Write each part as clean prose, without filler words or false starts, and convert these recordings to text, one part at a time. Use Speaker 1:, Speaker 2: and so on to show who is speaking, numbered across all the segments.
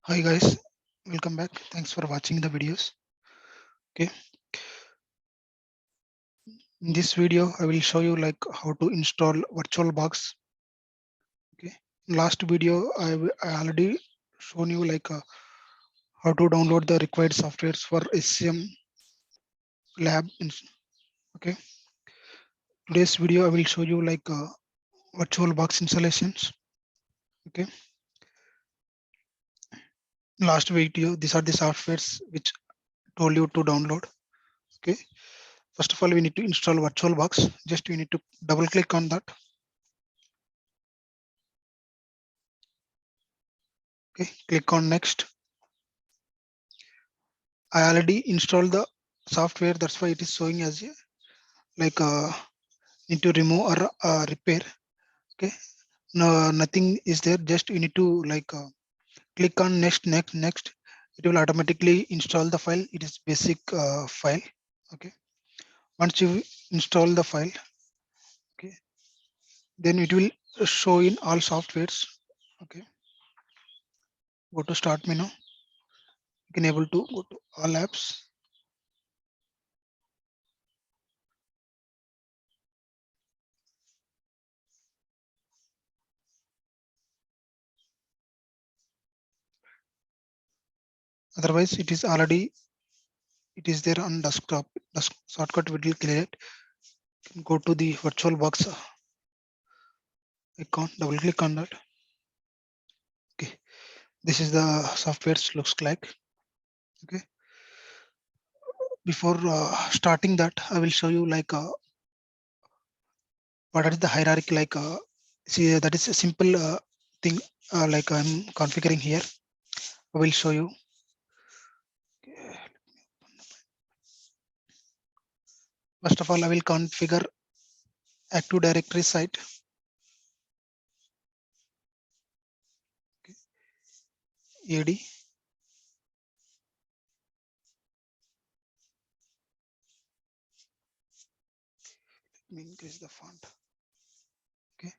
Speaker 1: Hi guys, welcome back. Thanks for watching the videos. Okay, in this video, I will show you like how to install VirtualBox. Okay, in last video, I already shown you like how to download the required softwares for SCCM lab. Okay, today's video, I will show you like VirtualBox installations. Okay, last video, these are the softwares which told you to download. Okay, first of all, we need to install VirtualBox. Just we need to double click on that. Okay, click on next. I already installed the software. That's why it is showing as like need to remove or repair. Okay, no, nothing is there. Just you need to like click on next. It will automatically install the file. It is basic file. Okay, once you install the file, okay, then it will show in all softwares. Okay, go to start menu. You can able to go to all apps. Otherwise, it is there on desktop. The shortcut will create. Go to the VirtualBox icon, double click on that. Okay, this is the software looks like. Okay, before starting that, I will show you like what is the hierarchy. Like see, that is a simple thing. Like I'm configuring here. I will show you. Okay. First of all, I will configure Active Directory site. Okay. AD. Let me increase the font. Okay.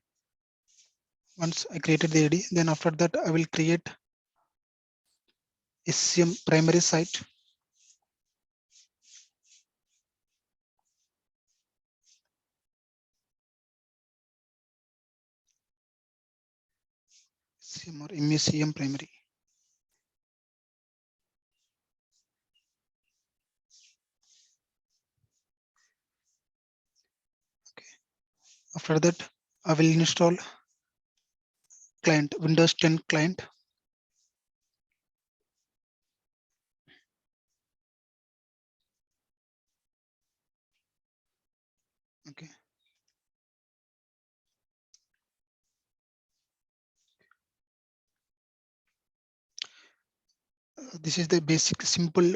Speaker 1: Once I created the AD, then after that I will create SCCM primary site. SCCM or MECM primary. Okay. After that, I will install client, Windows 10 client. Okay. This is the basic simple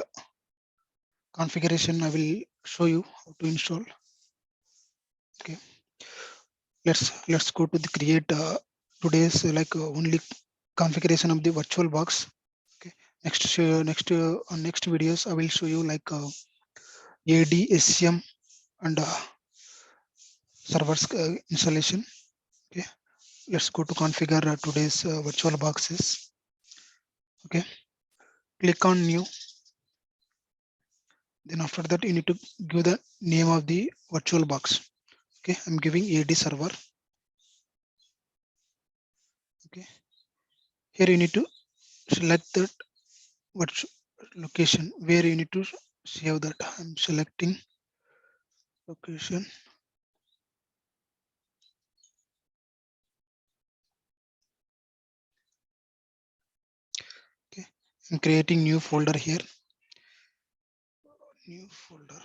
Speaker 1: configuration. I will show you how to install. Okay. Let's go to the create today's like only configuration of the VirtualBox. Okay. Next videos I will show you like AD, SCM and servers installation. Okay. Let's go to configure today's VirtualBoxes. Okay. Click on new. Then after that, you need to give the name of the VirtualBox. Okay, I'm giving AD server. Okay, here you need to select that location where you need to save that. I'm selecting location. Okay, I'm creating new folder here. New folder.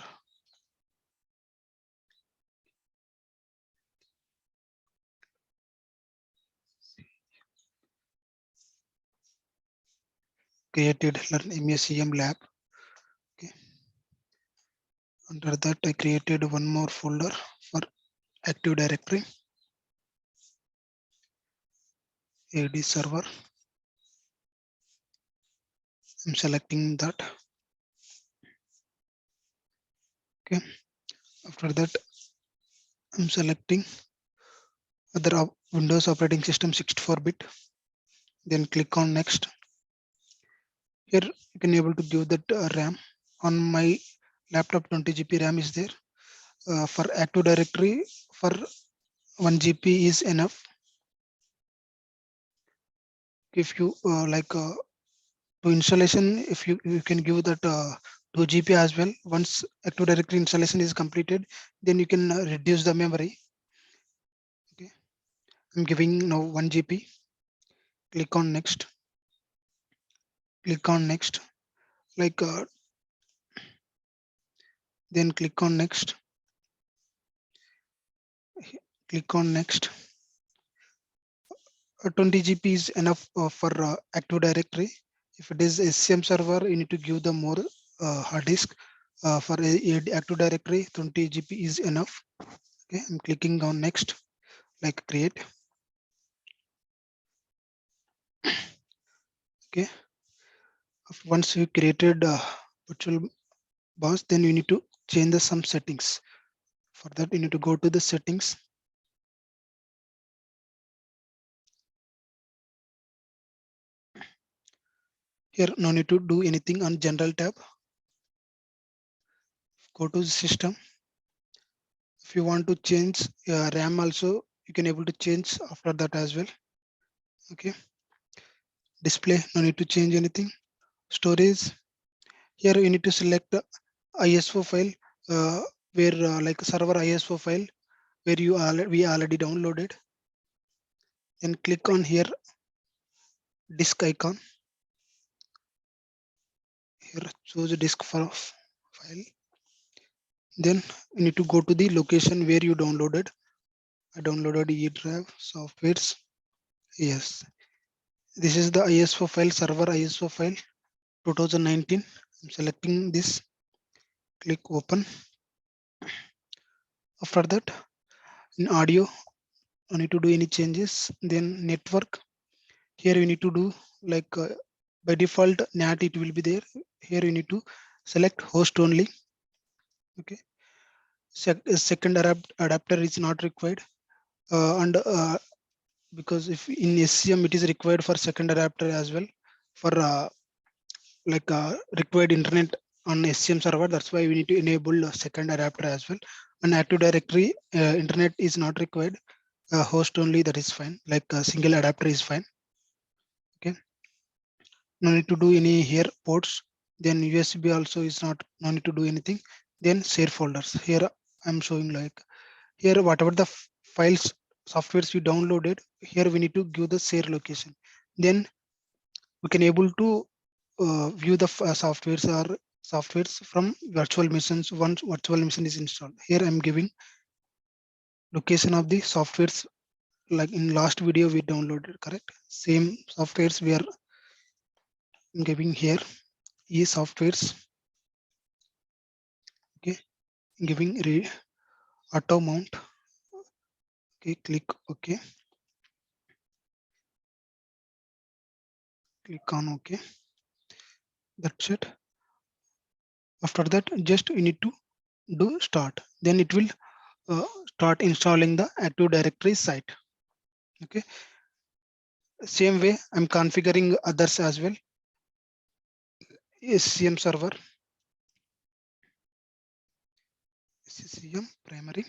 Speaker 1: Created learn MECM lab. Okay. Under that, I created one more folder for Active Directory. AD server. I'm selecting that. Okay. After that, I'm selecting other Windows operating system 64-bit. Then click on next. Here you can able to give that RAM. On my laptop 20 GB RAM is there. For Active Directory for 1 GB is enough. If you to installation, if you can give that 2 GB as well. Once Active Directory installation is completed, then you can reduce the memory. Okay, I'm giving now 1 GB. Click on next. Click on next. Then click on next. Click on next. 20 GB is enough for Active Directory. If it is SCM server, you need to give the more hard disk. For Active Directory, 20 GB is enough. Okay, I'm clicking on next, like create. Okay, once you created VirtualBox, then you need to change some settings. For that, you need to go to the settings. Here, no need to do anything on general tab. Go to the system. If you want to change RAM also, you can able to change after that as well. Okay. Display, no need to change anything. Storage, here you need to select ISO file where like server ISO file where we already downloaded. Then click on here disk icon. Here choose disk for file. Then you need to go to the location where you downloaded. I downloaded E drive softwares. Yes, this is the ISO file, server ISO file 2019. I'm selecting this. Click open. After that, in audio, I need to do any changes. Then network. Here you need to do like by default NAT it will be there. Here you need to select host only. Okay. Second adapter is not required. And because if in SCM it is required for second adapter as well for required internet on SCM server. That's why we need to enable a second adapter as well. And Active Directory internet is not required. Host only, that is fine. Like a single adapter is fine. Okay. No need to do any here ports. Then USB also is not, no need to do anything. Then share folders. Here I'm showing like here whatever the files softwares we downloaded, here we need to give the share location. Then we can able to view the softwares from virtual machines once virtual machine is installed. Here I'm giving location of the softwares like in last video we downloaded, correct? Same softwares we are giving here. Softwares. Okay, giving auto mount. Okay, click OK. Click on OK. That's it. After that, just you need to do start. Then it will start installing the Active Directory site. Okay. Same way, I'm configuring others as well. SCCM server, SCCM primary.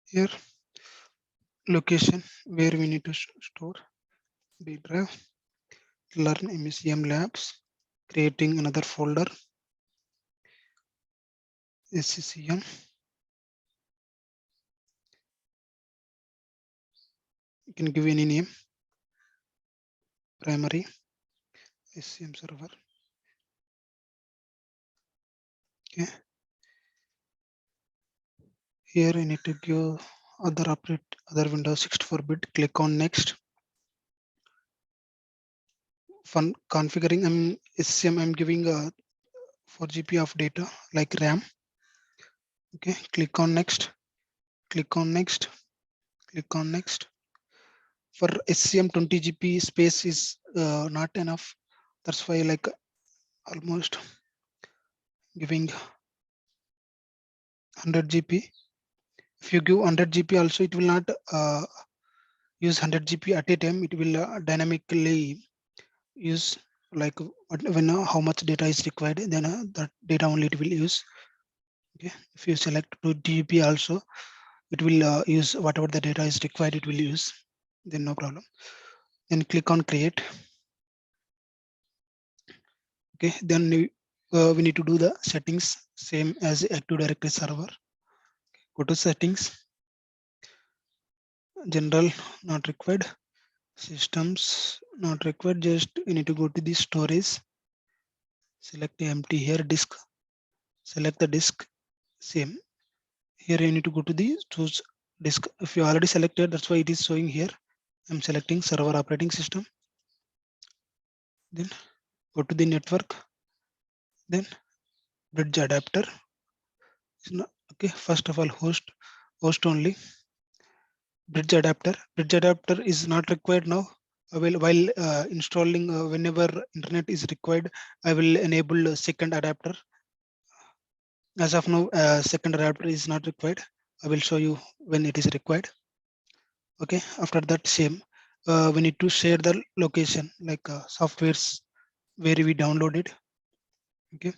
Speaker 1: Here, location where we need to store B drive, learn MECM labs, creating another folder, SCCM. You can give any name, primary, SCCM server. Okay. Here I need to give other Windows 64-bit. Click on next. For configuring SCCM, I'm giving 4 GB of data like RAM. Okay, click on next. Click on next. Click on next. For SCM 20 GB space is not enough. That's why like almost giving 100 GB. If you give 100 GB also, it will not use 100 GB at a time, it will dynamically use like when how much data is required, then that data only it will use. Okay, if you select 2 GB also, it will use whatever the data is required, it will use, then no problem. Then click on create. Okay, then we need to do the settings same as Active Directory server. Go to settings, general not required, systems not required, just you need to go to the storage, select empty here, disk, select the disk, same. Here you need to go to the choose disk. If you already selected, that's why it is showing here. I'm selecting server operating system. Then go to the network. Then bridge adapter. Okay, first of all host only. Bridge adapter is not required now. While installing, whenever internet is required, I will enable a second adapter. As of now, second adapter is not required. I will show you when it is required. Okay, after that same, we need to share the location like softwares where we downloaded. Okay,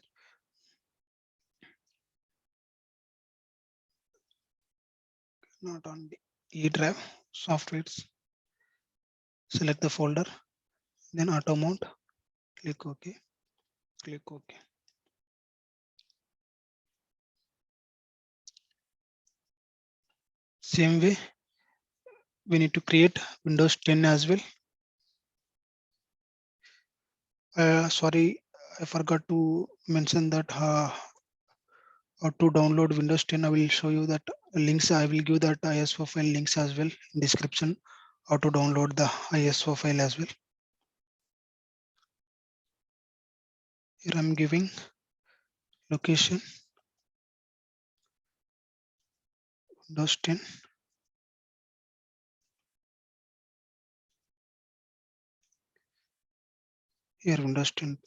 Speaker 1: not on the E drive, softwares. Select the folder, then auto mount. Click OK. Click OK. Same way, we need to create Windows 10 as well. Sorry, I forgot to mention that how to download Windows 10. I will show you that links. I will give that ISO file links as well in description. How to download the ISO file as well. Here I'm giving location Windows 10. Here Windows 10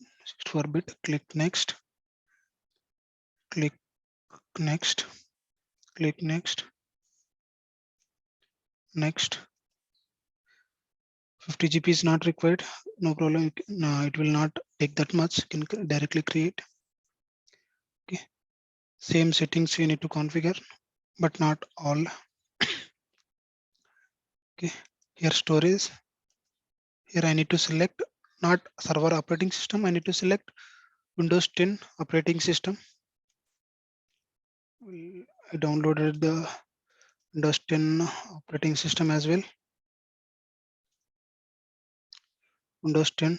Speaker 1: 64-bit. Click next. Click next. Click next. Next. 50 GB is not required. No problem. No, it will not take that much. You can directly create. Okay. Same settings you need to configure, but not all. Okay. Here storage. Here I need to select not server operating system. I need to select Windows 10 operating system. I downloaded the Windows 10 operating system as well. Windows 10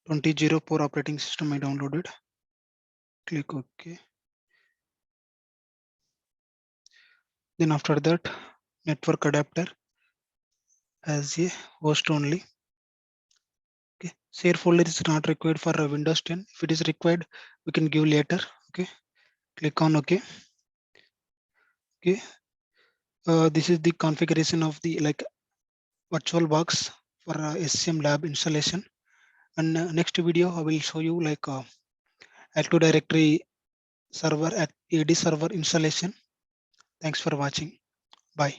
Speaker 1: 2004 operating system I downloaded. Click OK. Then after that, network adapter as a host only. Okay, share folder is not required for Windows 10. If it is required, we can give later. Okay, click on OK. Okay, this is the configuration of the like VirtualBox for SCCM lab installation. And next video, I will show you like Active Directory server at AD server installation. Thanks for watching. Bye.